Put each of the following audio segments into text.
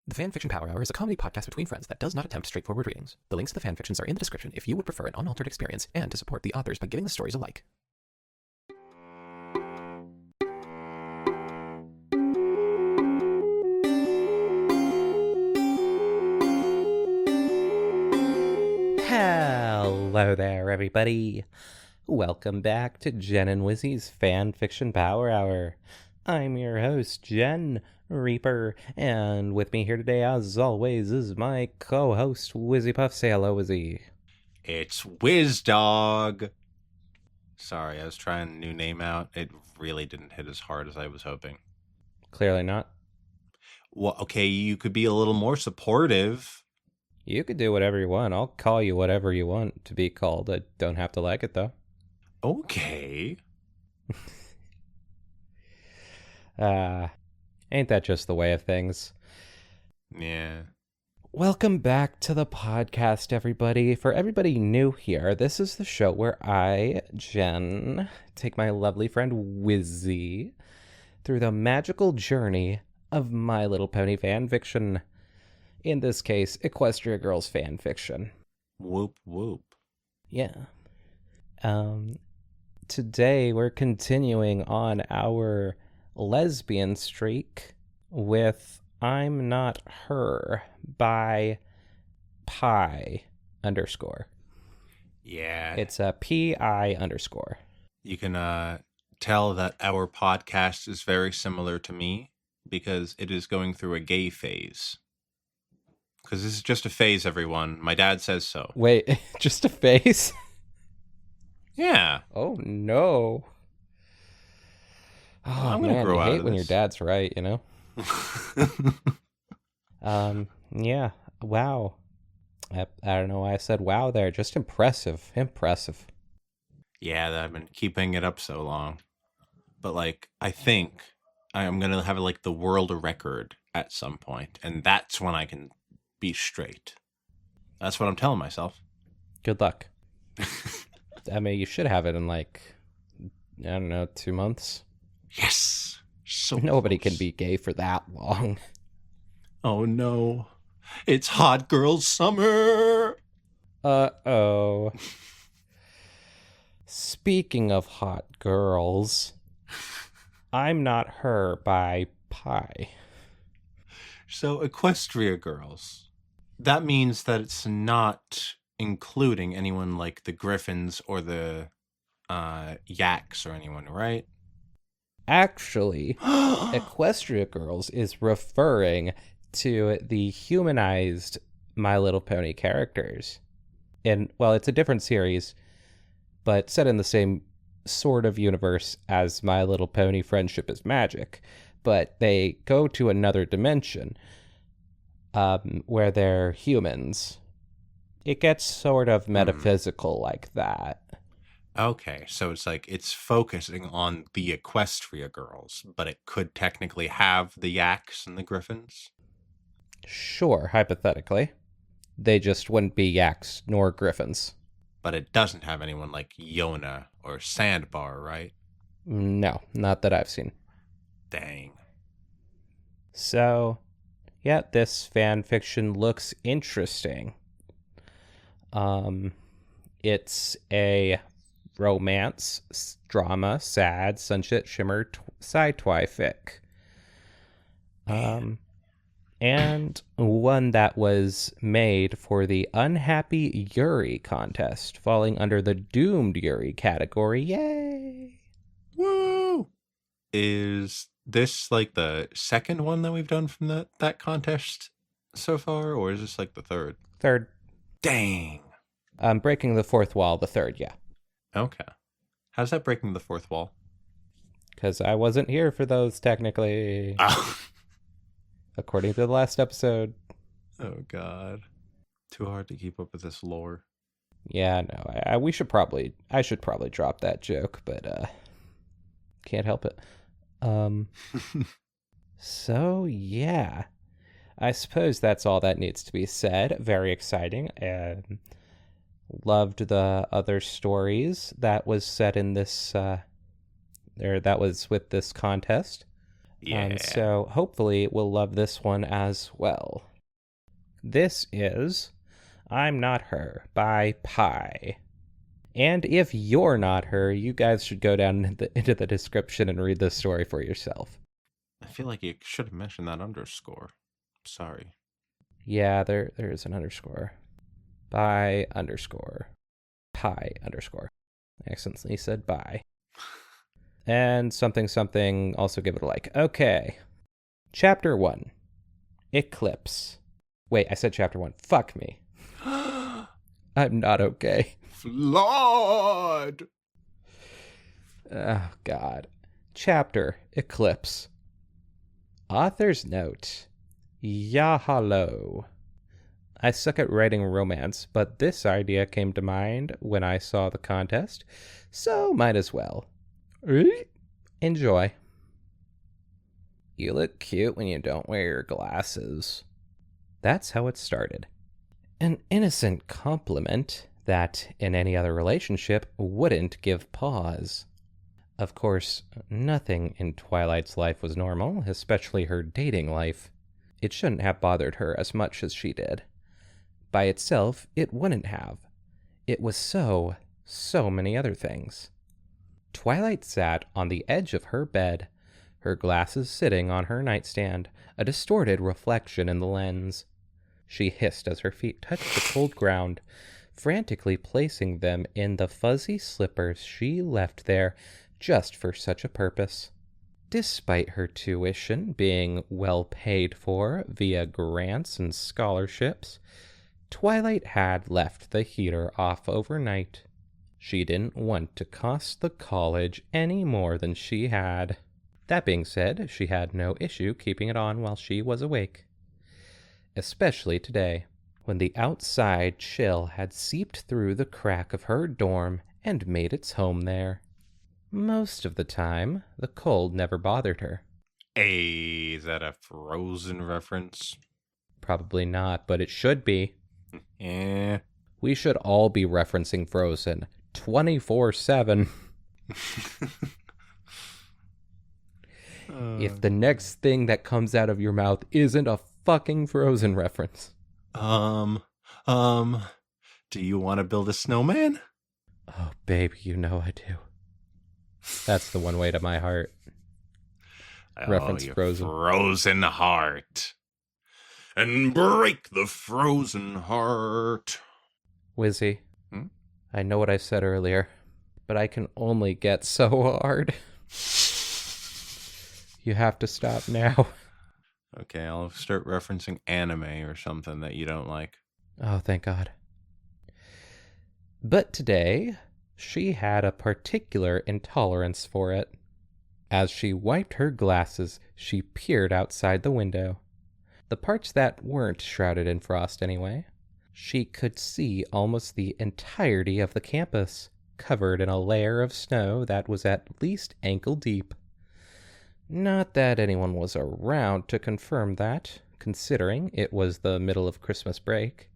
The Fanfiction Power Hour is a comedy podcast between friends that does not attempt straightforward readings. The links to the fanfictions are in the description if you would prefer an unaltered experience and to support the authors by giving the stories a like. Hello there, everybody. Welcome back to Jen and Wizzy's Fanfiction Power Hour. I'm your host, Jen Reaper, and with me here today, as always, is my co-host, Wizzy Puff. Say hello, Wizzy. It's WizDog. Sorry, I was trying a new name out. It really didn't hit as hard as I was hoping. Clearly not. Well, okay, you could be a little more supportive. You could do whatever you want. I'll call you whatever you want to be called. I don't have to like it, though. Okay. Ain't that just the way of things? Yeah. Welcome back to the podcast, everybody. For everybody new here, this is the show where I, Jen, take my lovely friend Wizzy through the magical journey of My Little Pony fanfiction. In this case, Equestria Girls fanfiction. Whoop, whoop. Yeah. Today we're continuing on our lesbian streak with I'm Not Her by Pi _. Yeah. It's a PI _. You can tell that our podcast is very similar to me because it is going through a gay phase. Because this is just a phase, everyone. My dad says so. Wait, just a face? Yeah. Oh, no. Oh, I'm gonna man, grow you out hate of when your this. dad's right, you know? Yeah. Wow. I don't know why I said wow there. Just impressive. Impressive. Yeah, I've been keeping it up so long. But, like, I think I'm going to have, like, the world record at some point. And that's when I can be straight. That's what I'm telling myself. Good luck. I mean, you should have it in, like, I don't know, 2 months. Yes! So Nobody close. can be gay for that long. Oh, no. It's hot girl summer! Uh-oh. Speaking of hot girls, I'm Not Her by Pi. So, Equestria Girls. That means that it's not including anyone like the Griffins or the Yaks or anyone, right? Actually, Equestria Girls is referring to the humanized My Little Pony characters. And, well, it's a different series, but set in the same sort of universe as My Little Pony Friendship is Magic. But they go to another dimension where they're humans. It gets sort of metaphysical like that. Okay, so it's like it's focusing on the Equestria Girls, but it could technically have the Yaks and the Griffins? Sure, hypothetically. They just wouldn't be Yaks nor Griffins. But it doesn't have anyone like Yona or Sandbar, right? No, not that I've seen. Dang. So, yeah, this fan fiction looks interesting. It's a romance, drama, sad, sunset shimmer, sci-fi fic. And one that was made for the Unhappy Yuri contest, falling under the Doomed Yuri category. Yay! Woo! Is this like the second one that we've done from that contest so far, or is this like the third? Third. Dang. Breaking the fourth wall, the third, yeah. Okay. How's that breaking the fourth wall? Because I wasn't here for those, technically. According to the last episode. Oh, God. Too hard to keep up with this lore. Yeah, no, I should probably drop that joke, but can't help it. So yeah, I suppose that's all that needs to be said. Very exciting. Loved the other stories that was set in this, or that was with this contest. Yeah. So hopefully we'll love this one as well. This is I'm Not Her by Pi. And if you're not her, you guys should go down into the description and read this story for yourself. I feel like you should have mentioned that underscore. Sorry. Yeah, there is an underscore. By underscore. Pi underscore. I accidentally said by. And something, also give it a like. Okay. Chapter 1. Eclipse. Wait, I said chapter 1. Fuck me. I'm not okay. Flawed! Oh, God. Chapter Eclipse. Author's note. Yahalo. I suck at writing romance, but this idea came to mind when I saw the contest, so might as well. Enjoy. You look cute when you don't wear your glasses. That's how it started. An innocent compliment that, in any other relationship, wouldn't give pause. Of course, nothing in Twilight's life was normal, especially her dating life. It shouldn't have bothered her as much as she did. By itself, it wouldn't have. It was so many other things. Twilight sat on the edge of her bed, her glasses sitting on her nightstand, a distorted reflection in the lens. She hissed as her feet touched the cold ground, frantically placing them in the fuzzy slippers she left there just for such a purpose. Despite her tuition being well paid for via grants and scholarships, Twilight had left the heater off overnight. She didn't want to cost the college any more than she had. That being said, she had no issue keeping it on while she was awake. Especially today, when the outside chill had seeped through the crack of her dorm and made its home there. Most of the time, the cold never bothered her. Hey, is that a Frozen reference? Probably not, but it should be. Yeah. We should all be referencing Frozen 24/7. If the next thing that comes out of your mouth isn't a fucking Frozen reference. Do you want to build a snowman? Oh, baby, you know I do. That's the one way to my heart. Reference your Frozen. Frozen heart. And break the frozen heart. Wizzy, Hmm? I know what I said earlier, but I can only get so hard. You have to stop now. Okay, I'll start referencing anime or something that you don't like. Oh, thank God. But today, she had a particular intolerance for it. As she wiped her glasses, she peered outside the window. The parts that weren't shrouded in frost anyway. She could see almost the entirety of the campus, covered in a layer of snow that was at least ankle deep. Not that anyone was around to confirm that, considering it was the middle of Christmas break.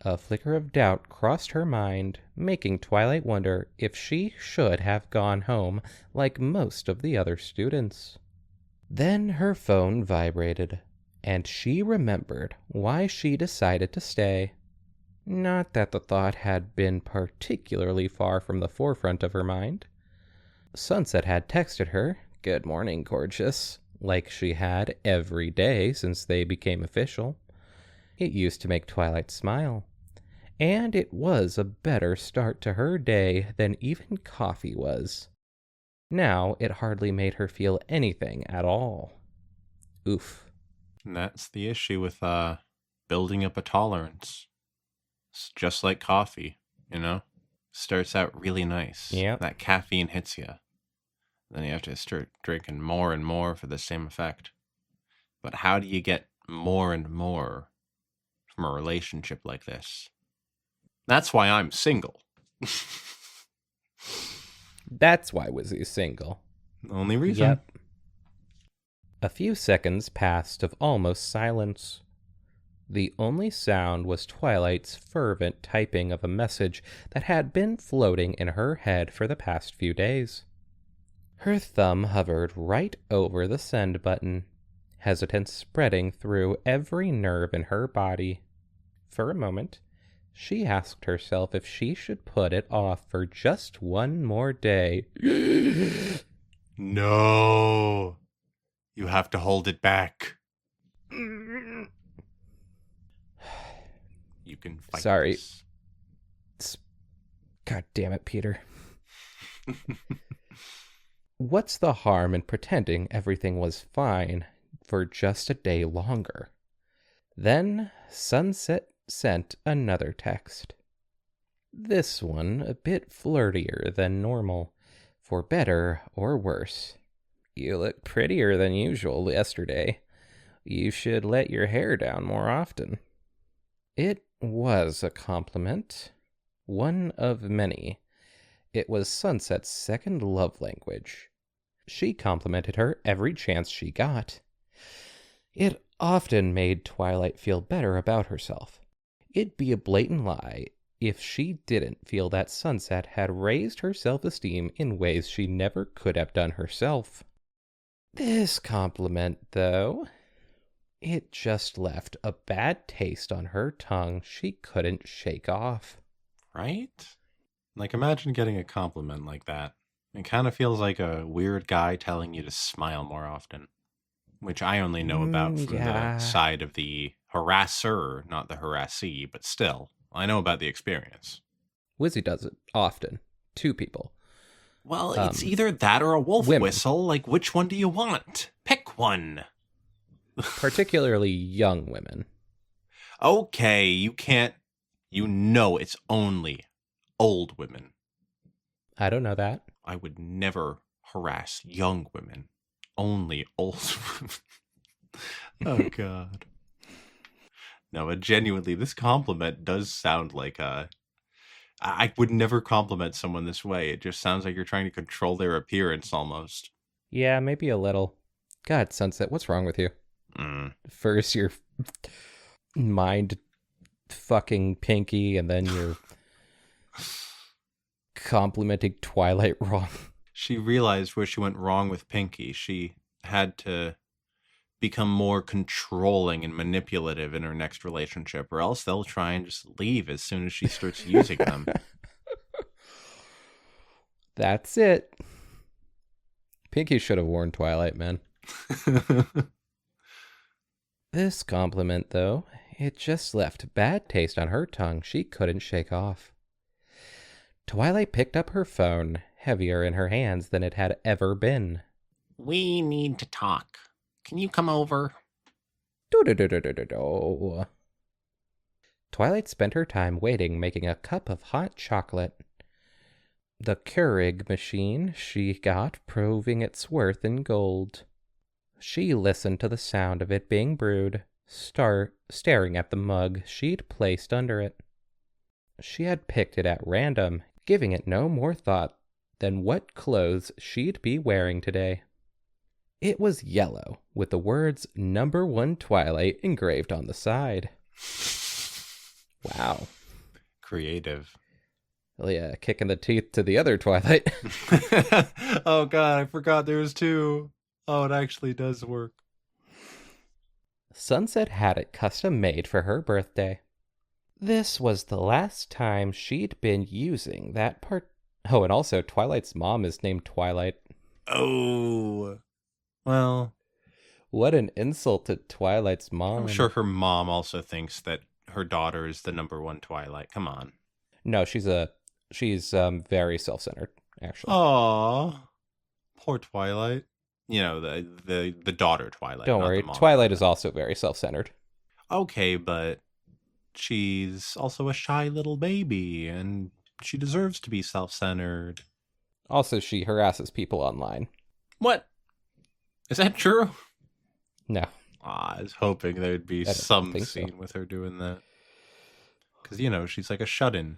A flicker of doubt crossed her mind, making Twilight wonder if she should have gone home like most of the other students. Then her phone vibrated, and she remembered why she decided to stay. Not that the thought had been particularly far from the forefront of her mind. Sunset had texted her, "Good morning, gorgeous," like she had every day since they became official. It used to make Twilight smile. And it was a better start to her day than even coffee was. Now it hardly made her feel anything at all. Oof. And that's the issue with building up a tolerance. It's just like coffee, you know? Starts out really nice. Yep. That caffeine hits you. Then you have to start drinking more and more for the same effect. But how do you get more and more from a relationship like this? That's why I'm single. That's why Wizzy's single. The only reason. Yep. A few seconds passed of almost silence. The only sound was Twilight's fervent typing of a message that had been floating in her head for the past few days. Her thumb hovered right over the send button, hesitance spreading through every nerve in her body. For a moment, she asked herself if she should put it off for just one more day. No. You have to hold it back. You can fight Sorry. this. God damn it, Peter. What's the harm in pretending everything was fine for just a day longer? Then Sunset sent another text. This one a bit flirtier than normal, for better or worse. You look prettier than usual yesterday. You should let your hair down more often. It was a compliment, one of many. It was Sunset's second love language. She complimented her every chance she got. It often made Twilight feel better about herself. It'd be a blatant lie if she didn't feel that Sunset had raised her self-esteem in ways she never could have done herself. This compliment, though, it just left a bad taste on her tongue she couldn't shake off. Right? Like, imagine getting a compliment like that. It kind of feels like a weird guy telling you to smile more often, which I only know about from Yeah. the side of the harasser, not the harassee, but still, I know about the experience. Wizzy does it often to people. Well, it's either that or a wolf women. whistle. Like, which one do you want? Pick one. Particularly young women. Okay, you can't. You know it's only old women. I don't know that. I would never harass young women. Only old women. Oh, God. No, but genuinely, this compliment does sound like a... I would never compliment someone this way. It just sounds like you're trying to control their appearance almost. Yeah, maybe a little. God, Sunset, what's wrong with you? First, you're mind fucking Pinky, and then you're complimenting Twilight wrong. She realized where she went wrong with Pinky. She had to become more controlling and manipulative in her next relationship, or else they'll try and just leave as soon as she starts using them. That's it. Pinky should have worn Twilight, man. This compliment, though, it just left a bad taste on her tongue she couldn't shake off. Twilight picked up her phone, heavier in her hands than it had ever been. We need to talk. Can you come over? Do-do-do-do-do-do. Twilight spent her time waiting, making a cup of hot chocolate. The Keurig machine she got proving its worth in gold. She listened to the sound of it being brewed, staring at the mug she'd placed under it. She had picked it at random, giving it no more thought than what clothes she'd be wearing today. It was yellow, with the words "Number 1 Twilight" engraved on the side. Wow. Creative. Well, yeah, kick in the teeth to the other Twilight. Oh, God, I forgot there was two. Oh, it actually does work. Sunset had it custom made for her birthday. This was the last time she'd been using that part. Oh, and also Twilight's mom is named Twilight. Oh. Well, What an insult to Twilight's mom. I'm sure her mom also thinks that her daughter is the number 1 Twilight. Come on. No, she's very self-centered, actually. Aw. Poor Twilight. You know, the daughter Twilight. Don't not worry, the mom Twilight is also very self-centered. Okay, but she's also a shy little baby, and she deserves to be self-centered. Also, she harasses people online. What? Is that true? No. I was hoping there'd be I don't some think so. scene with her doing that. Because, you know, she's like a shut-in.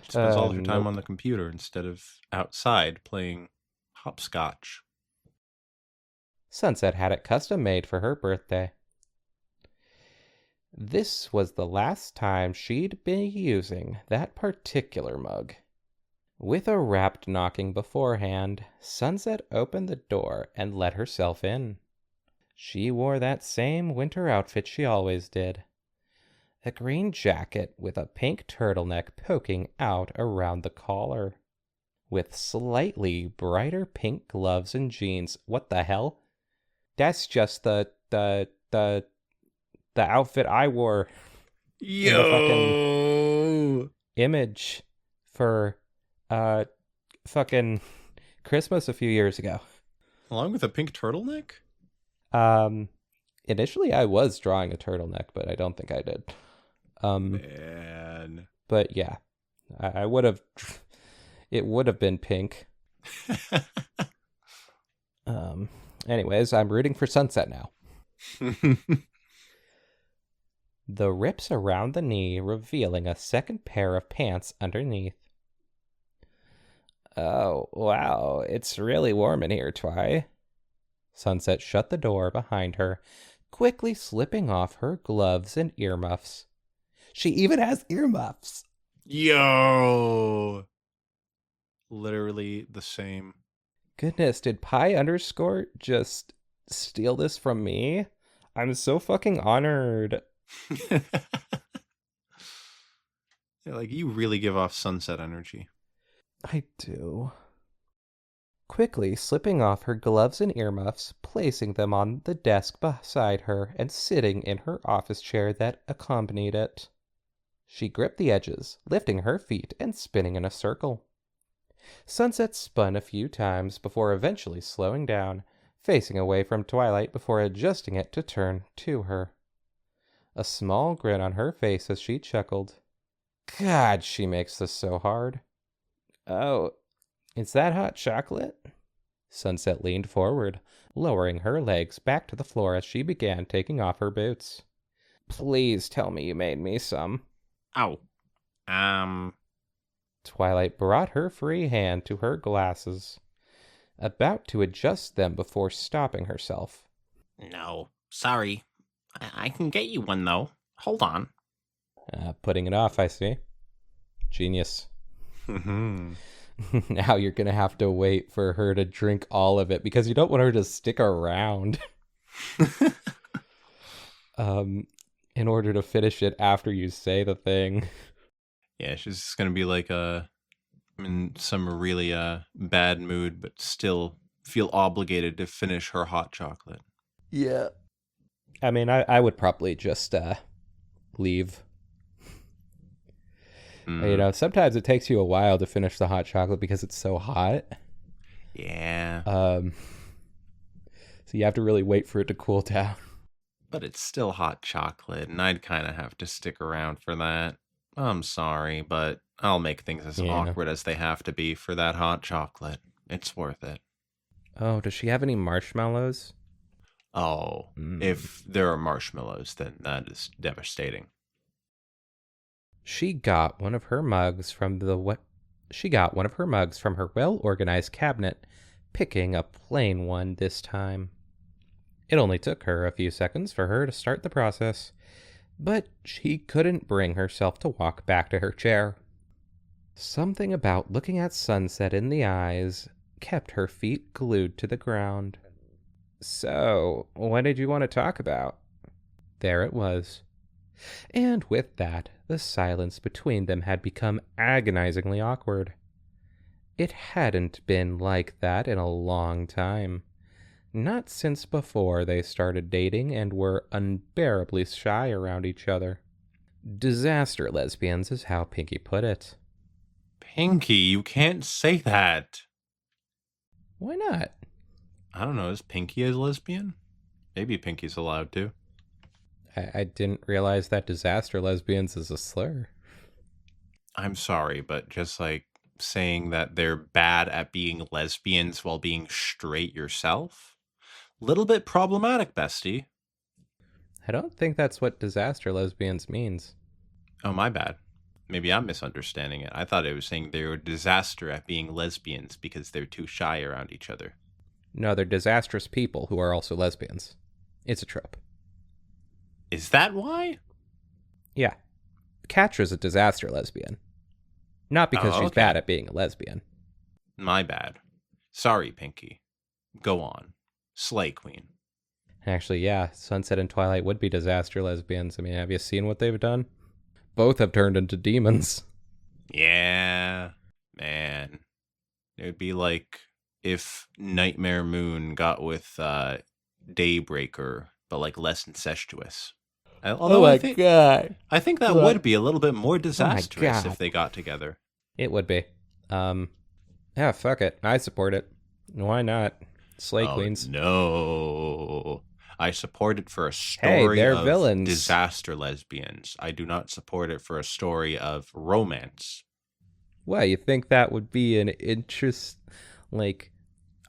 She spends all her time nope. on the computer instead of outside playing hopscotch. Sunset had it custom made for her birthday. This was the last time she'd been using that particular mug. With a rapt knocking beforehand, Sunset opened the door and let herself in. She wore that same winter outfit she always did. A green jacket with a pink turtleneck poking out around the collar. With slightly brighter pink gloves and jeans. What the hell? That's just the outfit I wore in the fucking image for fucking Christmas a few years ago. Along with a pink turtleneck? Initially I was drawing a turtleneck, but I don't think I did. Man. But yeah, I would have. It would have been pink. Anyways, I'm rooting for Sunset now. The rips around the knee, revealing a second pair of pants underneath. Oh, wow, it's really warm in here, Twi. Sunset shut the door behind her, quickly slipping off her gloves and earmuffs. She even has earmuffs. Yo! Literally the same. Goodness, did Pi underscore just steal this from me? I'm so fucking honored. Yeah, like, you really give off Sunset energy. I do. Quickly slipping off her gloves and earmuffs, placing them on the desk beside her, and sitting in her office chair that accompanied it. She gripped the edges, lifting her feet and spinning in a circle. Sunset spun a few times before eventually slowing down, facing away from Twilight before adjusting it to turn to her. A small grin on her face as she chuckled. God, she makes this so hard. Oh, is that hot chocolate? Sunset leaned forward, lowering her legs back to the floor as she began taking off her boots. Please tell me you made me some. Ow. Twilight brought her free hand to her glasses, about to adjust them before stopping herself. No, sorry. I can get you one, though. Hold on. Putting it off, I see. Genius. Now you're going to have to wait for her to drink all of it because you don't want her to stick around in order to finish it after you say the thing. Yeah, she's just going to be like in some really bad mood, but still feel obligated to finish her hot chocolate. Yeah. I mean, I would probably just leave. You know, sometimes it takes you a while to finish the hot chocolate because it's so hot. Yeah. So you have to really wait for it to cool down. But it's still hot chocolate, and I'd kind of have to stick around for that. I'm sorry, but I'll make things as awkward as they have to be for that hot chocolate. It's worth it. Oh, does she have any marshmallows? Oh, if there are marshmallows, then that is devastating. She got one of her mugs from her well-organized cabinet, picking a plain one this time. It only took her a few seconds for her to start the process, but she couldn't bring herself to walk back to her chair. Something about looking at Sunset in the eyes kept her feet glued to the ground. So, what did you want to talk about? There it was. And with that, the silence between them had become agonizingly awkward. It hadn't been like that in a long time. Not since before they started dating and were unbearably shy around each other. Disaster lesbians is how Pinky put it. Pinky, you can't say that. Why not? I don't know, is Pinky a lesbian? Maybe Pinky's allowed to. I didn't realize that disaster lesbians is a slur. I'm sorry, but just like saying that they're bad at being lesbians while being straight yourself? Little bit problematic, bestie. I don't think that's what disaster lesbians means. Oh, my bad. Maybe I'm misunderstanding it. I thought it was saying they're a disaster at being lesbians because they're too shy around each other. No, they're disastrous people who are also lesbians. It's a trope. Is that why? Yeah. Catra's a disaster lesbian. Not because Oh, she's okay. bad at being a lesbian. My bad. Sorry, Pinky. Go on. Slay Queen. Actually, yeah, Sunset and Twilight would be disaster lesbians. I mean, have you seen what they've done? Both have turned into demons. Yeah, man. It would be like if Nightmare Moon got with Daybreaker, but like less incestuous. Although God. I think that What? would be a little bit more Oh disastrous God. if they got together. It would be. Yeah, fuck it. I support it. Why not? Slay Queens. No. I support it for a Hey, story they're of villains. disaster lesbians. I do not support it for a story of romance. Well, you think that would be an interest? Like,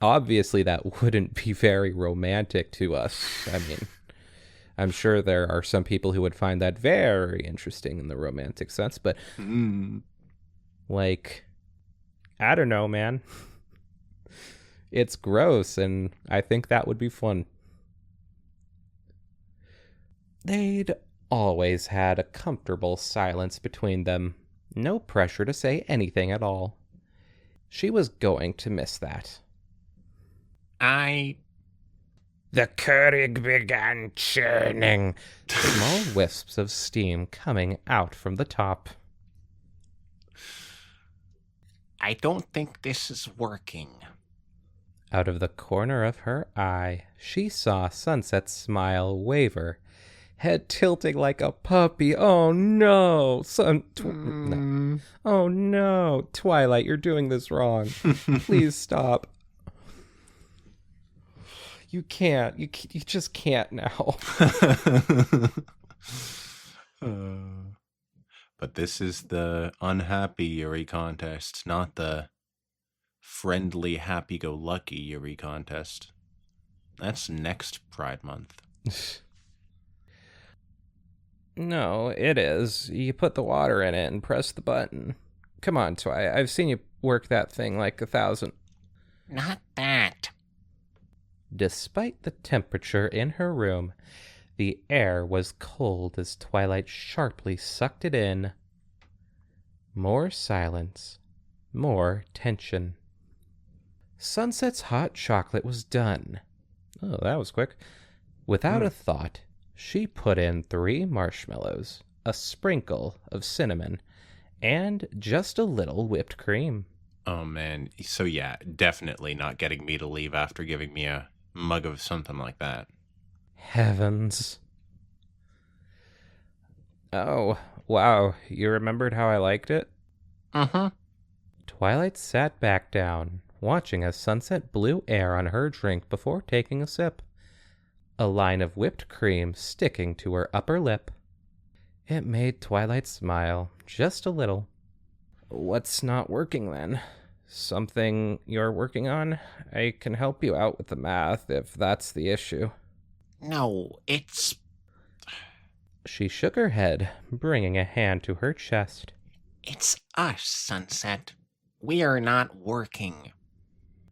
obviously, that wouldn't be very romantic to us. I mean, I'm sure there are some people who would find that very interesting in the romantic sense, but like, I don't know, man. It's gross, and I think that would be fun. They'd always had a comfortable silence between them. No pressure to say anything at all. She was going to miss that. The Keurig began churning, small wisps of steam coming out from the top. I don't think this is working. Out of the corner of her eye, she saw Sunset's smile waver, head tilting like a puppy. Oh no, no. Oh no, Twilight, you're doing this wrong. Please stop. You can't. You just can't now. But this is the unhappy Yuri contest, not the friendly, happy-go-lucky Yuri contest. That's next Pride Month. No, it is. You put the water in it and press the button. Come on, Twi. I've seen you work that thing like 1,000. Not that. Despite the temperature in her room, the air was cold as Twilight sharply sucked it in. More silence, more tension. Sunset's hot chocolate was done. Oh, that was quick. Without a thought, she put in 3 marshmallows, a sprinkle of cinnamon, and just a little whipped cream. Oh, man. So, yeah, definitely not getting me to leave after giving me a mug of something like that. Heavens. Oh, wow. You remembered how I liked it? Uh-huh. Twilight sat back down, watching as Sunset blew air on her drink before taking a sip. A line of whipped cream sticking to her upper lip. It made Twilight smile, just a little. What's not working then? Something you're working on? I can help you out with the math if that's the issue. No, it's... She shook her head, bringing a hand to her chest. It's us, Sunset. We are not working.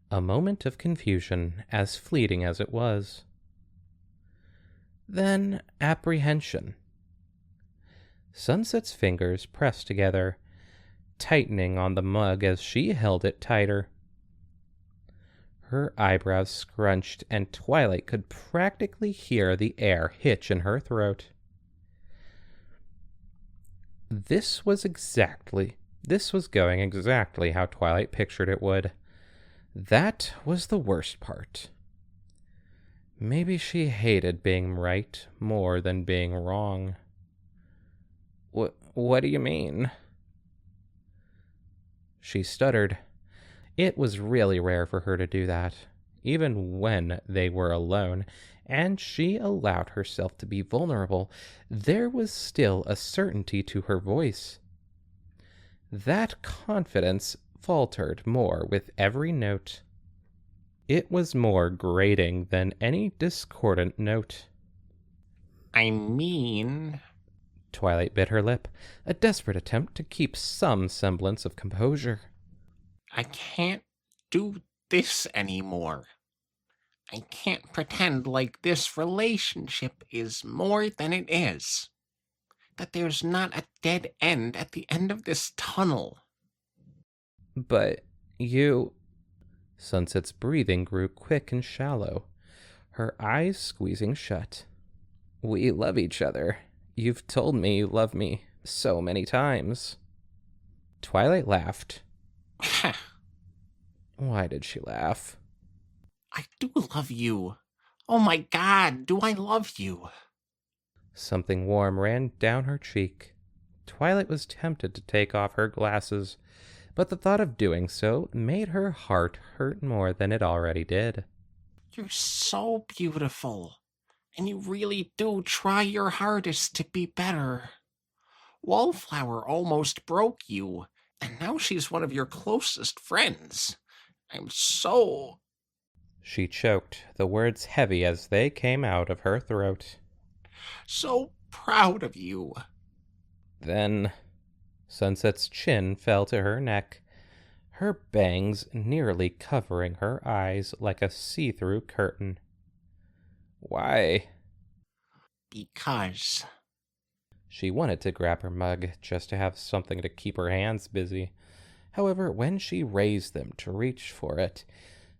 A moment of confusion, as fleeting as it was. Then apprehension. Sunset's fingers pressed together, tightening on the mug as she held it tighter. Her eyebrows scrunched, and Twilight could practically hear the air hitch in her throat. This was going exactly how Twilight pictured it would. That was the worst part. Maybe she hated being right more than being wrong. What do you mean? She stuttered. It was really rare for her to do that, even when they were alone, and she allowed herself to be vulnerable. There was still a certainty to her voice. That confidence faltered more with every note. It was more grating than any discordant note. I mean... Twilight bit her lip, a desperate attempt to keep some semblance of composure. I can't do this anymore. I can't pretend like this relationship is more than it is. That there's not a dead end at the end of this tunnel. But you... Sunset's breathing grew quick and shallow, her eyes squeezing shut. We love each other. You've told me you love me so many times. Twilight laughed. Why did she laugh? I do love you. Oh my God, do I love you? Something warm ran down her cheek. Twilight was tempted to take off her glasses, but the thought of doing so made her heart hurt more than it already did. You're so beautiful, and you really do try your hardest to be better. Wallflower almost broke you, and now she's one of your closest friends. I'm so... She choked, the words heavy as they came out of her throat. so proud of you. Then Sunset's chin fell to her neck, her bangs nearly covering her eyes like a see-through curtain. Why? Because... She wanted to grab her mug just to have something to keep her hands busy. However, when she raised them to reach for it,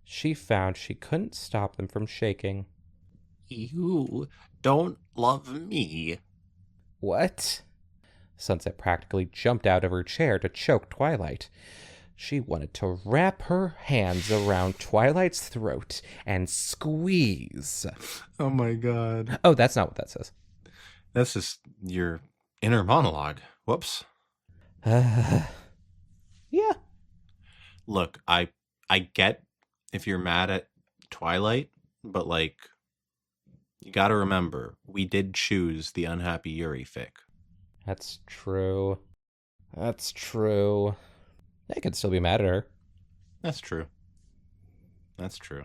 she found she couldn't stop them from shaking. you don't love me. What? Sunset practically jumped out of her chair to choke Twilight. She wanted to wrap her hands around Twilight's throat and squeeze. Oh my God. Oh, that's not what that says. That's just your inner monologue. Whoops. Yeah. Look, I get if you're mad at Twilight, but like, you gotta remember, we did choose the unhappy Yuri fic. That's true. That's true. I could still be mad at her. That's true. That's true.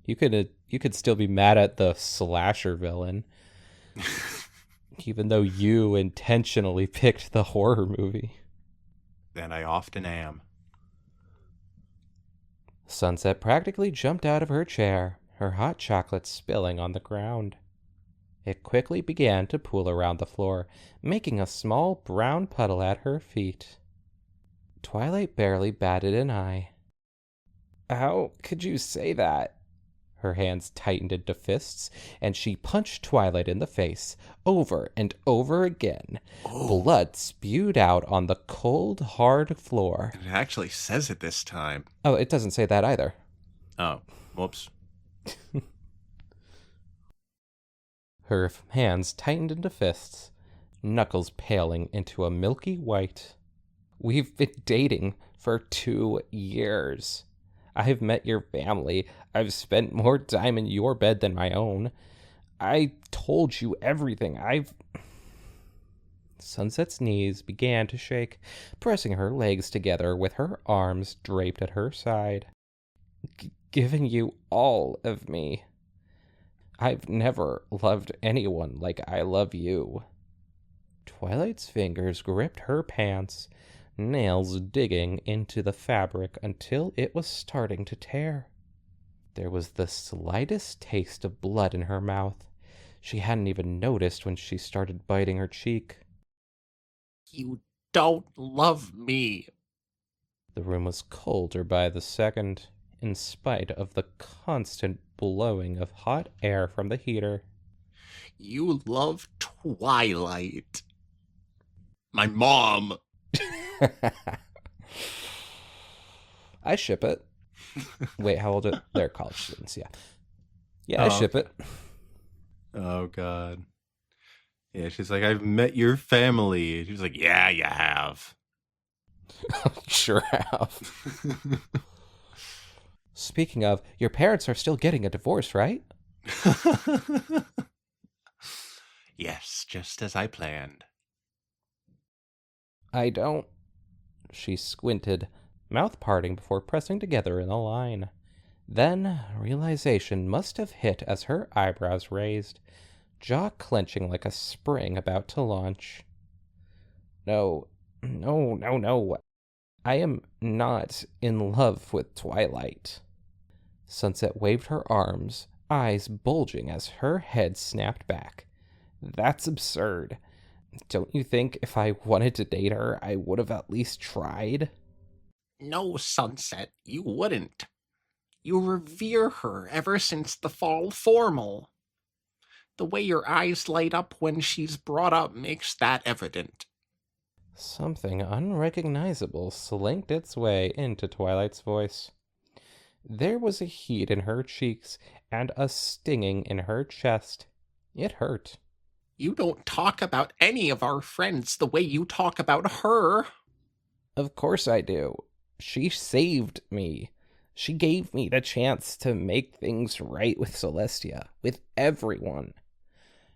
You could still be mad at the slasher villain, even though you intentionally picked the horror movie. And I often am. Sunset practically jumped out of her chair, her hot chocolate spilling on the ground. It quickly began to pool around the floor, making a small brown puddle at her feet. Twilight barely batted an eye. How could you say that? Her hands tightened into fists, and she punched Twilight in the face, over and over again. Oh. Blood spewed out on the cold, hard floor. It actually says it this time. Oh, it doesn't say that either. Oh, whoops. Her hands tightened into fists, knuckles paling into a milky white. We've been dating for 2 years. I've met your family. I've spent more time in your bed than my own. I told you everything. Sunset's knees began to shake, pressing her legs together with her arms draped at her side. Given you all of me. I've never loved anyone like I love you. Twilight's fingers gripped her pants, nails digging into the fabric until it was starting to tear. There was the slightest taste of blood in her mouth. She hadn't even noticed when she started biting her cheek. You don't love me. The room was colder by the second, in spite of the constant blowing of hot air from the heater. You love Twilight. My mom. I ship it. Wait, how old are they're college students? Yeah, I ship it. Oh God. Yeah, she's like, I've met your family. She's like, yeah, you have. Sure have. Speaking of, your parents are still getting a divorce, right? Yes, just as I planned. I don't. She squinted, mouth parting before pressing together in a line. Then realization must have hit as her eyebrows raised, jaw clenching like a spring about to launch. No. I am not in love with Twilight. Sunset waved her arms, eyes bulging as her head snapped back. That's absurd. Don't you think if I wanted to date her, I would have at least tried? No, Sunset, you wouldn't. You revere her ever since the fall formal. The way your eyes light up when she's brought up makes that evident. Something unrecognizable slinked its way into Twilight's voice. There was a heat in her cheeks and a stinging in her chest. It hurt. You don't talk about any of our friends the way you talk about her. Of course I do. She saved me. She gave me the chance to make things right with Celestia, with everyone.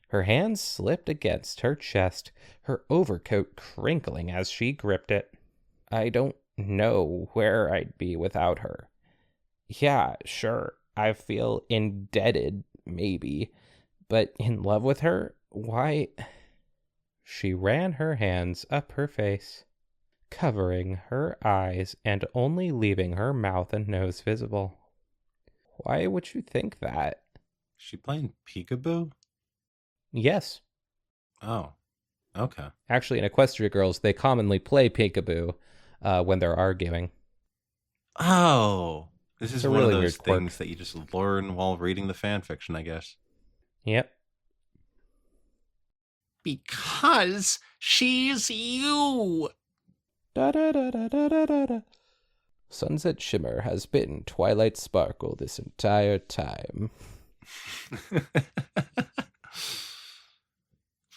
Her hands slipped against her chest, her overcoat crinkling as she gripped it. I don't know where I'd be without her. Yeah, sure, I feel indebted, maybe, but in love with her? Why? She ran her hands up her face, covering her eyes and only leaving her mouth and nose visible. Why would you think that? She playing peekaboo? Yes. Oh, okay. Actually, in Equestria Girls, they commonly play peekaboo when they're arguing. Oh, this is a one really of those weird quirk. things that you just learn while reading the fan fiction, I guess. Yep. Because she's you. Da da da da da da da da. Sunset Shimmer has been Twilight Sparkle this entire time.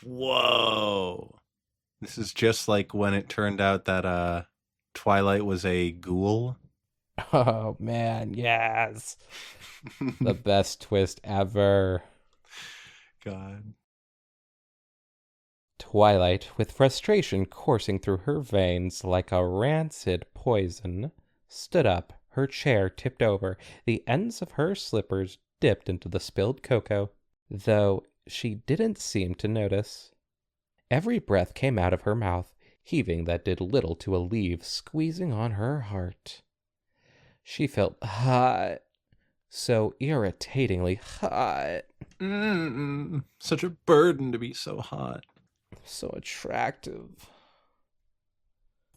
Whoa. This is just like when it turned out that Twilight was a ghoul. Oh man, yes. The best twist ever. God. Twilight, with frustration coursing through her veins like a rancid poison, stood up, her chair tipped over, the ends of her slippers dipped into the spilled cocoa, though she didn't seem to notice. Every breath came out of her mouth, heaving that did little to alleviate squeezing on her heart. She felt hot, so irritatingly hot. Such a burden to be so hot. So attractive.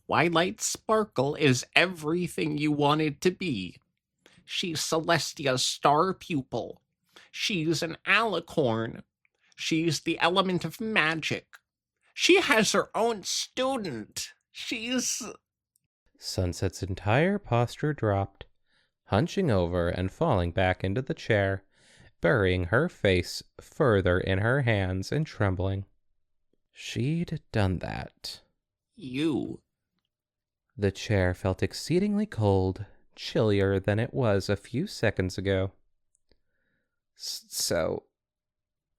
Twilight Sparkle is everything you wanted to be. She's Celestia's star pupil. She's an alicorn. She's the element of magic. She has her own student. She's... Sunset's entire posture dropped, hunching over and falling back into the chair, burying her face further in her hands and trembling. She'd done that. You. The chair felt exceedingly cold, chillier than it was a few seconds ago. So...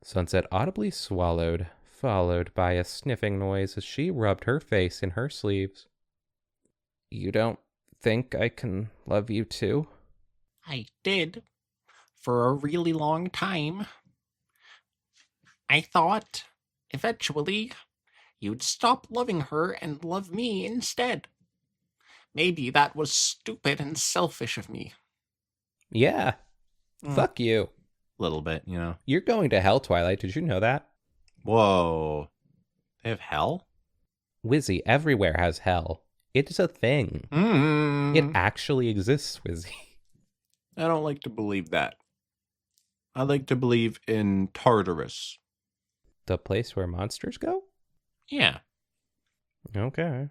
Sunset audibly swallowed, followed by a sniffing noise as she rubbed her face in her sleeves. You don't think I can love you too? I did. For a really long time. I thought, eventually, you'd stop loving her and love me instead. Maybe that was stupid and selfish of me. Yeah. Fuck you. Little bit, you know. You're going to hell, Twilight. Did you know that? Whoa. They have hell? Wizzy, everywhere has hell. It's a thing. It actually exists, Wizzy. I don't like to believe that. I like to believe in Tartarus. The place where monsters go? Yeah. Okay.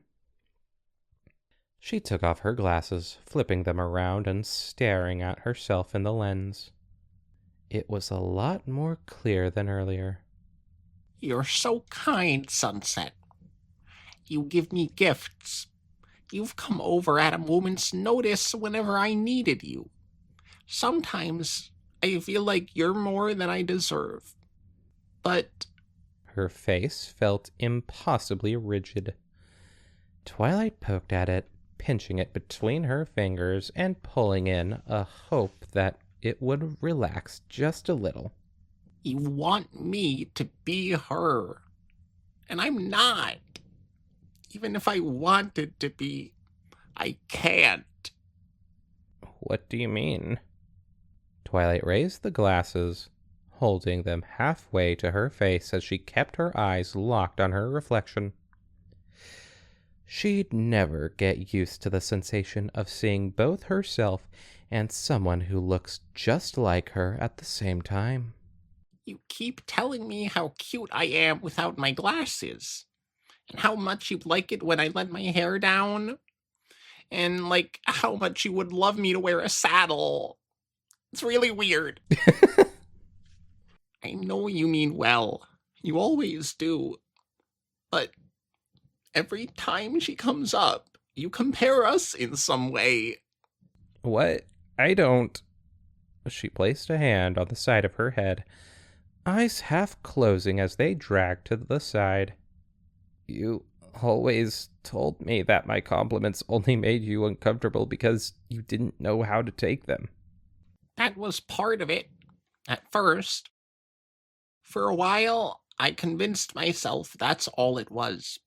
She took off her glasses, flipping them around and staring at herself in the lens. It was a lot more clear than earlier. You're so kind, Sunset. You give me gifts. You've come over at a moment's notice whenever I needed you. Sometimes I feel like you're more than I deserve. But... Her face felt impossibly rigid. Twilight poked at it, pinching it between her fingers and pulling in a hope that it would relax just a little. You want me to be her. And I'm not. Even if I wanted to be, I can't. What do you mean? Twilight raised the glasses, holding them halfway to her face as she kept her eyes locked on her reflection. She'd never get used to the sensation of seeing both herself and someone who looks just like her at the same time. You keep telling me how cute I am without my glasses, and how much you like it when I let my hair down, and like how much you would love me to wear a saddle. It's really weird. I know you mean well. You always do. But every time she comes up, you compare us in some way. What? I don't. She placed a hand on the side of her head, eyes half closing as they dragged to the side. You always told me that my compliments only made you uncomfortable because you didn't know how to take them. That was part of it. At first. For a while, I convinced myself that's all it was.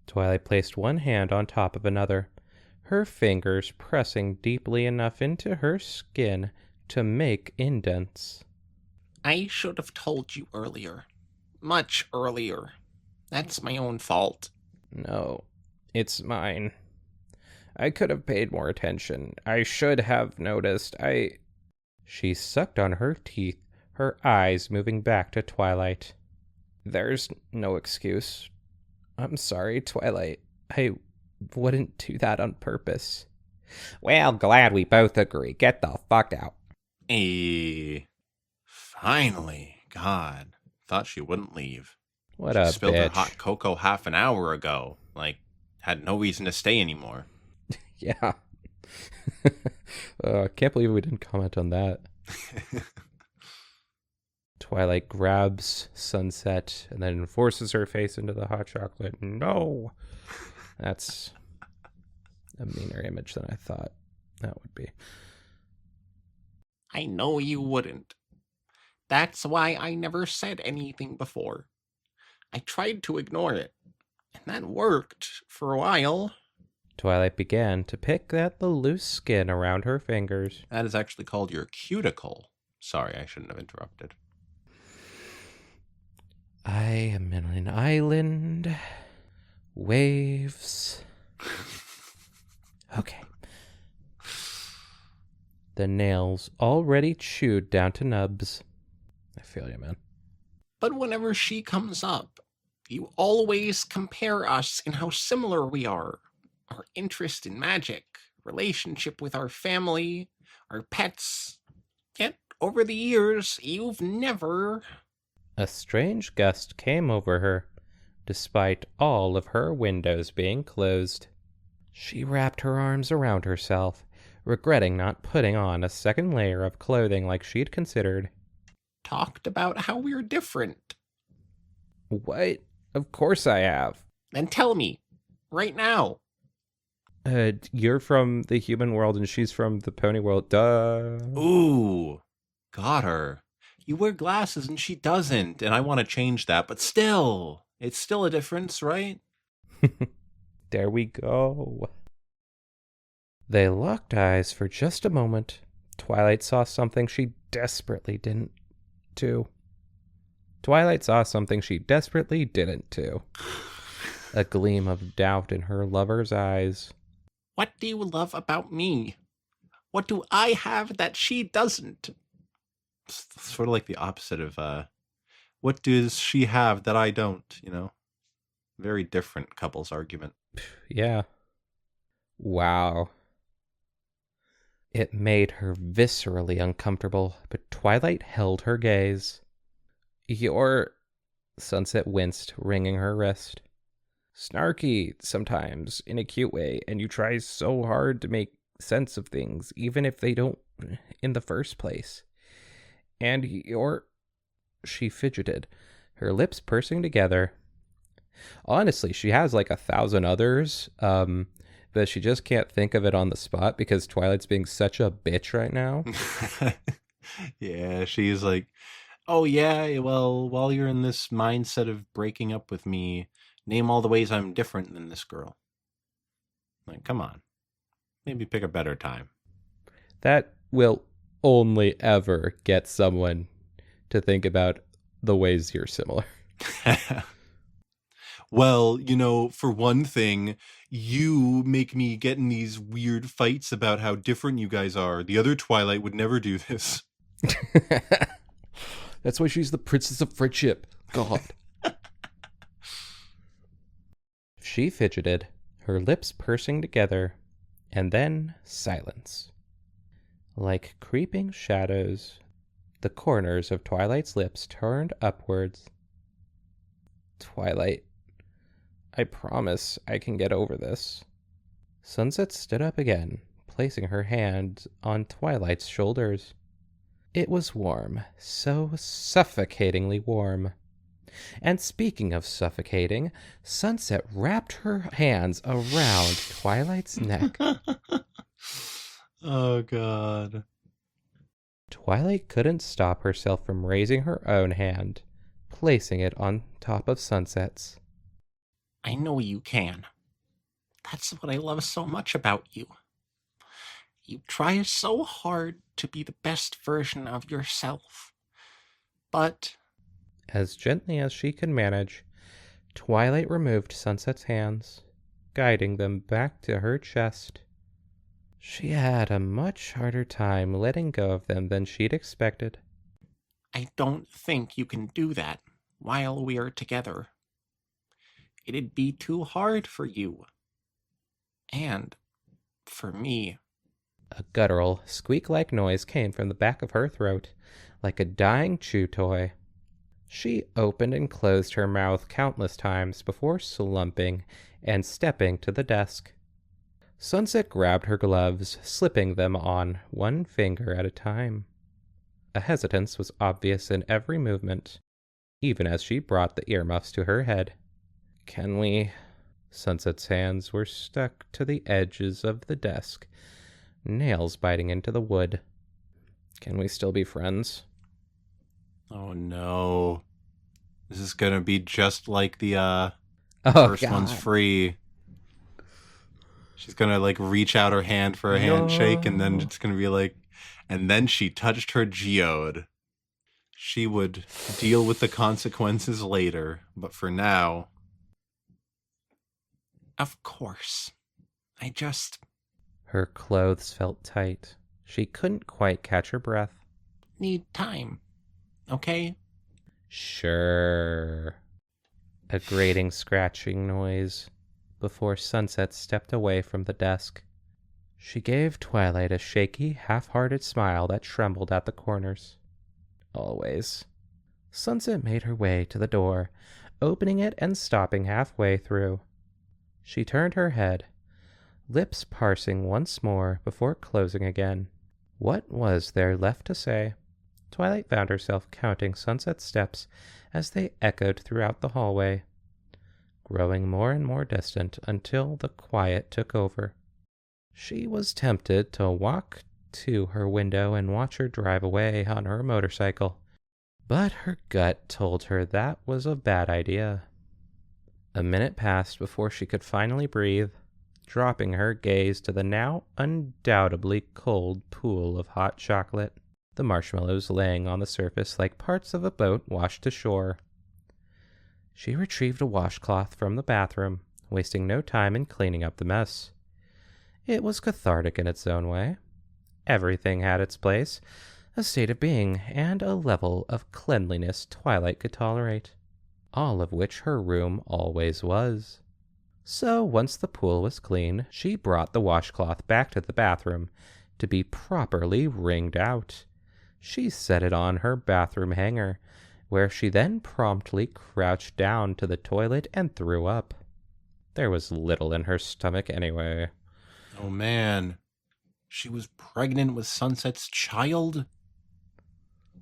Twilight placed one hand on top of another, her fingers pressing deeply enough into her skin to make indents. I should have told you earlier. Much earlier. That's my own fault. No, it's mine. I could have paid more attention. I should have noticed. She sucked on her teeth, her eyes moving back to Twilight. There's no excuse. I'm sorry, Twilight. I wouldn't do that on purpose. Well, glad we both agree. Get the fuck out. Finally. God. Thought she wouldn't leave. What She a spilled her bitch. hot cocoa half an hour ago. Like, had no reason to stay anymore. Yeah. I can't believe we didn't comment on that. Twilight grabs Sunset and then forces her face into the hot chocolate. No! That's a meaner image than I thought that would be. I know you wouldn't. That's why I never said anything before. I tried to ignore it, and that worked for a while. Twilight began to pick at the loose skin around her fingers. That is actually called your cuticle. Sorry, I shouldn't have interrupted. I am in an island. Waves. Okay. The nails already chewed down to nubs. I feel you, man. But whenever she comes up, you always compare us in how similar we are. Our interest in magic, relationship with our family, our pets. Yet, over the years, you've never... A strange gust came over her, despite all of her windows being closed. She wrapped her arms around herself, regretting not putting on a second layer of clothing like she'd considered. talked about how we're different. What? Of course I have. Then tell me, right now. You're from the human world and she's from the pony world. Duh. Ooh, got her. You wear glasses and she doesn't, and I want to change that, but still, it's still a difference, right? There we go. They locked eyes for just a moment. Twilight saw something she desperately didn't do. Twilight saw something she desperately didn't do. A gleam of doubt in her lover's eyes. What do you love about me? What do I have that she doesn't? It's sort of like the opposite of, what does she have that I don't, you know? Very different couples argument. Yeah. Wow. It made her viscerally uncomfortable, but Twilight held her gaze. You're... Sunset winced, wringing her wrist. Snarky, sometimes, in a cute way, and you try so hard to make sense of things, even if they don't in the first place. And you're... She fidgeted, her lips pursing together. Honestly, she has like 1,000 others, but she just can't think of it on the spot because Twilight's being such a bitch right now. Yeah, she's like, oh yeah, well, while you're in this mindset of breaking up with me, name all the ways I'm different than this girl. Like, come on. Maybe pick a better time. That will only ever get someone to think about the ways you're similar. well, for one thing, you make me get in these weird fights about how different you guys are. The other Twilight would never do this. That's why she's the princess of friendship. God. She fidgeted, her lips pursing together, and then silence. Like creeping shadows, the corners of Twilight's lips turned upwards. Twilight, I promise I can get over this. Sunset stood up again, placing her hand on Twilight's shoulders. It was warm, so suffocatingly warm. And speaking of suffocating, Sunset wrapped her hands around Twilight's neck. Oh, God. Twilight couldn't stop herself from raising her own hand, placing it on top of Sunset's. I know you can. That's what I love so much about you. You try so hard to be the best version of yourself. But As gently as she could manage, Twilight removed Sunset's hands, guiding them back to her chest. She had a much harder time letting go of them than she'd expected. I don't think you can do that while we are together. It'd be too hard for you. And for me. A guttural, squeak-like noise came from the back of her throat, like a dying chew toy. She opened and closed her mouth countless times before slumping and stepping to the desk. Sunset grabbed her gloves, slipping them on one finger at a time. A hesitance was obvious in every movement, even as she brought the earmuffs to her head. Can we? Sunset's hands were stuck to the edges of the desk, nails biting into the wood. Can we still be friends? Oh, no. This is going to be just like the first one's free. She's going to, reach out her hand for a handshake, and then it's going to be like, and then she touched her geode. She would deal with the consequences later, but for now... Of course. Her clothes felt tight. She couldn't quite catch her breath. Need time. Okay? Sure. A grating, scratching noise before Sunset stepped away from the desk. She gave Twilight a shaky, half-hearted smile that trembled at the corners. Always. Sunset made her way to the door, opening it and stopping halfway through. She turned her head, lips parsing once more before closing again. What was there left to say? Twilight found herself counting Sunset's steps as they echoed throughout the hallway, growing more and more distant until the quiet took over. She was tempted to walk to her window and watch her drive away on her motorcycle, but her gut told her that was a bad idea. A minute passed before she could finally breathe, dropping her gaze to the now undoubtedly cold pool of hot chocolate, the marshmallows laying on the surface like parts of a boat washed to shore. She retrieved a washcloth from the bathroom, wasting no time in cleaning up the mess. It was cathartic in its own way. Everything had its place, a state of being, and a level of cleanliness Twilight could tolerate, all of which her room always was. So once the pool was clean, she brought the washcloth back to the bathroom to be properly wringed out. She set it on her bathroom hanger, where she then promptly crouched down to the toilet and threw up. There was little in her stomach anyway. Oh, man. She was pregnant with Sunset's child?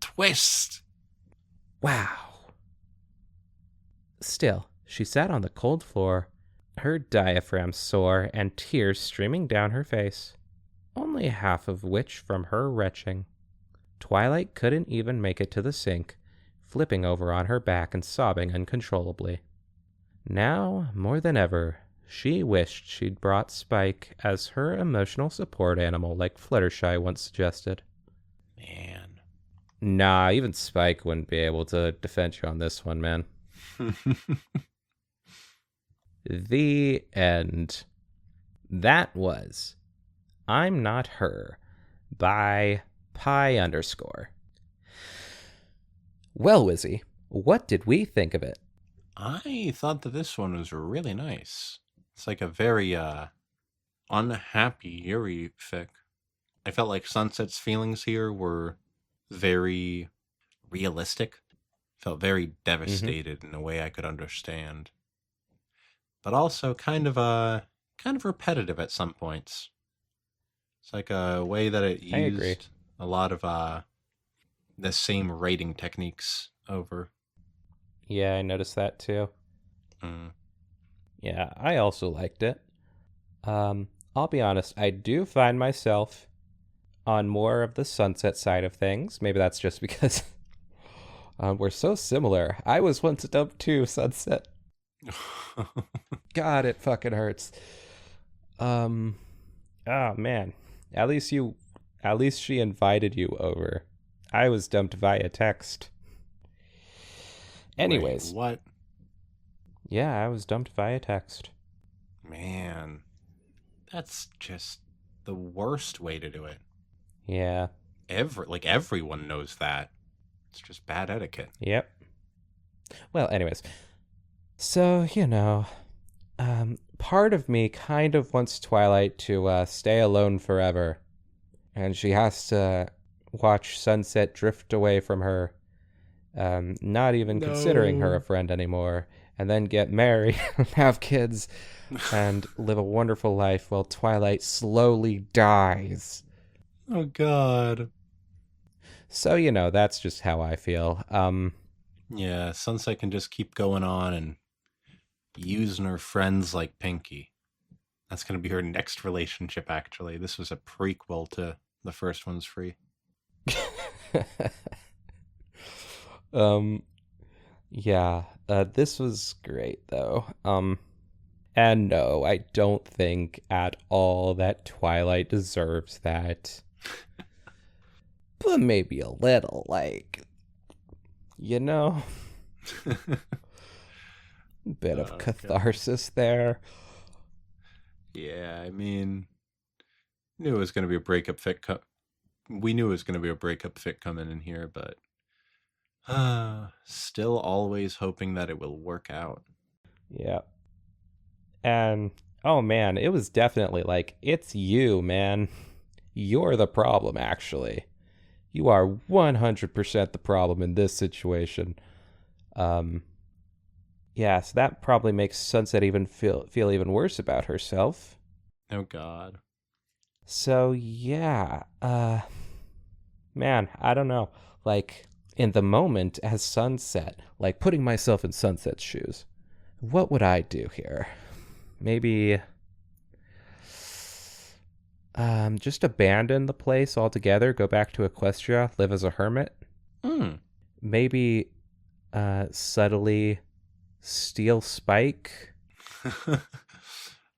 Twist! Wow. Still, she sat on the cold floor, her diaphragm sore and tears streaming down her face, only half of which from her retching. Twilight couldn't even make it to the sink, flipping over on her back and sobbing uncontrollably. Now, more than ever, she wished she'd brought Spike as her emotional support animal like Fluttershy once suggested. Man. Nah, even Spike wouldn't be able to defend you on this one, man. The end. That was I'm Not Her by Pi_. Well, Wizzy, what did we think of it? I thought that this one was really nice. It's like a very unhappy Yuri fic. I felt like Sunset's feelings here were very realistic. Felt very devastated in a way I could understand. But also kind of repetitive at some points. It's like a way that it I agree. used a lot of the same writing techniques over. Yeah, I noticed that too. Mm. Yeah, I also liked it. I'll be honest, I do find myself on more of the Sunset side of things. Maybe that's just because we're so similar. I was once dumped too, Sunset. God, it fucking hurts. Oh man. At least she invited you over. I was dumped via text. Anyways. Wait, what? Yeah, I was dumped via text. Man, that's just the worst way to do it. Yeah. Everyone knows that. It's just bad etiquette. Yep. Well, anyways. So, part of me kind of wants Twilight to stay alone forever. And she has to watch Sunset drift away from her, not even considering her a friend anymore, and then get married and have kids and live a wonderful life while Twilight slowly dies. Oh, God. So, that's just how I feel. Yeah, Sunset can just keep going on and using her friends like Pinky. That's going to be her next relationship, actually. This was a prequel to the first one's free. Yeah, this was great, though. And no, I don't think at all that Twilight deserves that. But maybe a little, bit of catharsis there. Yeah, I mean, knew it was going to be a breakup fic. We knew it was going to be a breakup fic coming in here, but still always hoping that it will work out. Yeah. And, oh man, it was definitely it's you, man. You're the problem, actually. You are 100% the problem in this situation. Yeah, so that probably makes Sunset even feel even worse about herself. Oh, God. So, yeah, man, I don't know. In the moment as Sunset, putting myself in Sunset's shoes, what would I do here? Maybe just abandon the place altogether, go back to Equestria, live as a hermit. Maybe subtly steal Spike.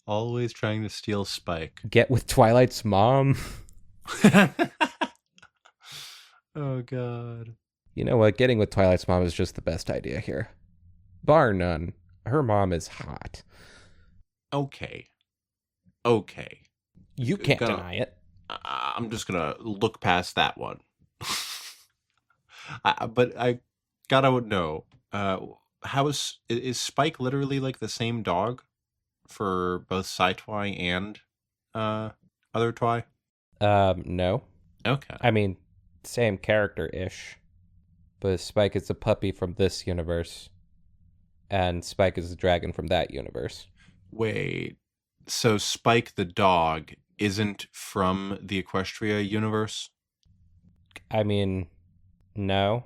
Always trying to steal Spike. Get with Twilight's mom. Oh, God. You know what? Getting with Twilight's mom is just the best idea here. Bar none. Her mom is hot. Okay. You can't deny it. I'm just gonna look past that one. But I gotta know, how is Spike literally the same dog for both Sci-Twi and other Twi? No. Okay. I mean, same character-ish. But Spike is a puppy from this universe. And Spike is a dragon from that universe. Wait, so Spike the dog isn't from the Equestria universe? I mean, no.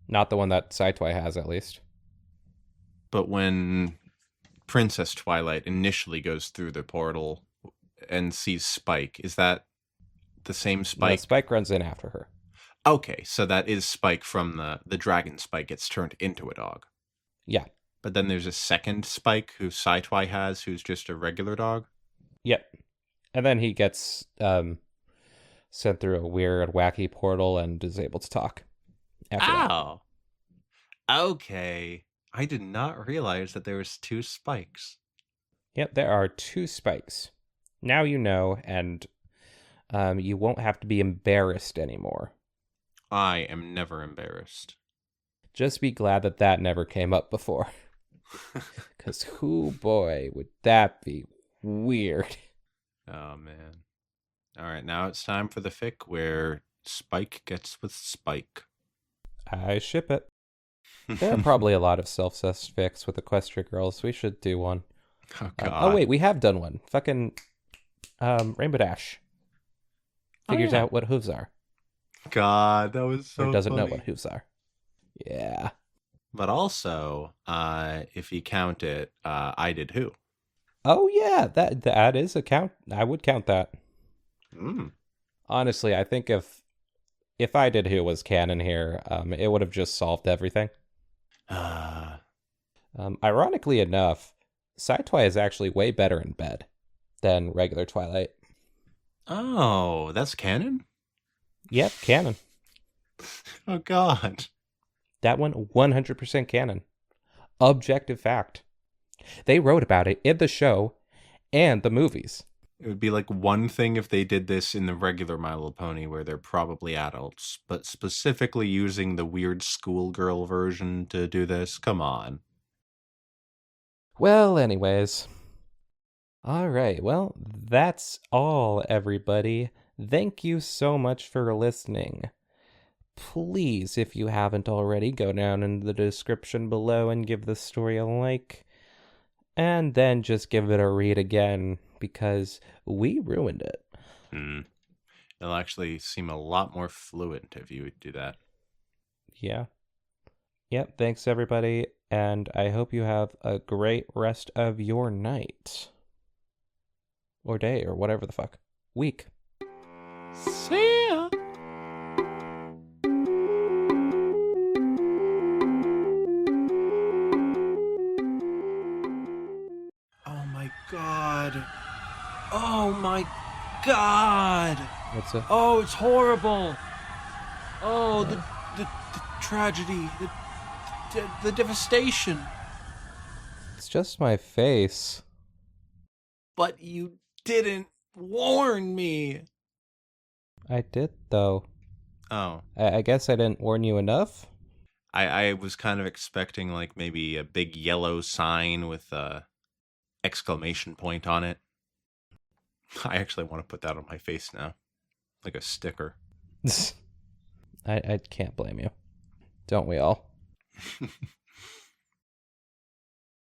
Not the one that Sci-Twi has, at least. But when Princess Twilight initially goes through the portal and sees Spike, is that the same Spike? No, Spike runs in after her. Okay, so that is Spike from the dragon Spike gets turned into a dog. Yeah. But then there's a second Spike who Sci-Twi has, who's just a regular dog? Yep. And then he gets sent through a weird, wacky portal and is able to talk. Okay. I did not realize that there was two Spikes. Yep, there are 2 spikes. Now you know, and you won't have to be embarrassed anymore. I am never embarrassed. Just be glad that that never came up before. Because who boy, would that be weird. Oh, man. All right, now it's time for the fic where Spike gets with Spike. I ship it. There are probably a lot of self-cessed fics with Equestria Girls. We should do one. Oh, God. Oh, wait, we have done one. Fucking Rainbow Dash figures yeah. out what hooves are. God, that was so Or doesn't know funny. what hooves are. Yeah. But also, if you count it, I did who? Oh, yeah, that is a count. I would count that. Mm. Honestly, I think if I did who was canon here, it would have just solved everything. Ironically enough, Sci-Twi is actually way better in bed than regular Twilight. Oh, that's canon? Yep, canon. Oh, God. That one, 100% canon. Objective fact. They wrote about it in the show and the movies. It would be like one thing if they did this in the regular My Little Pony where they're probably adults, but specifically using the weird schoolgirl version to do this. Come on. Well, anyways. All right, well, that's all, everybody. Thank you so much for listening. Please, if you haven't already, go down in the description below and give the story a like. And then just give it a read again, because we ruined it. It'll actually seem a lot more fluent if you would do that. Yeah. Yep, thanks everybody, and I hope you have a great rest of your night. Or day, or whatever the fuck. Week. See ya! Oh my god. Oh my god. What's it? Oh, it's horrible. Oh, the tragedy, the devastation. It's just my face. But you didn't warn me. I did, though. Oh, I guess I didn't warn you enough? I was kind of expecting like maybe a big yellow sign with a exclamation point on it. I actually want to put that on my face now, like a sticker. I can't blame you. Don't we all?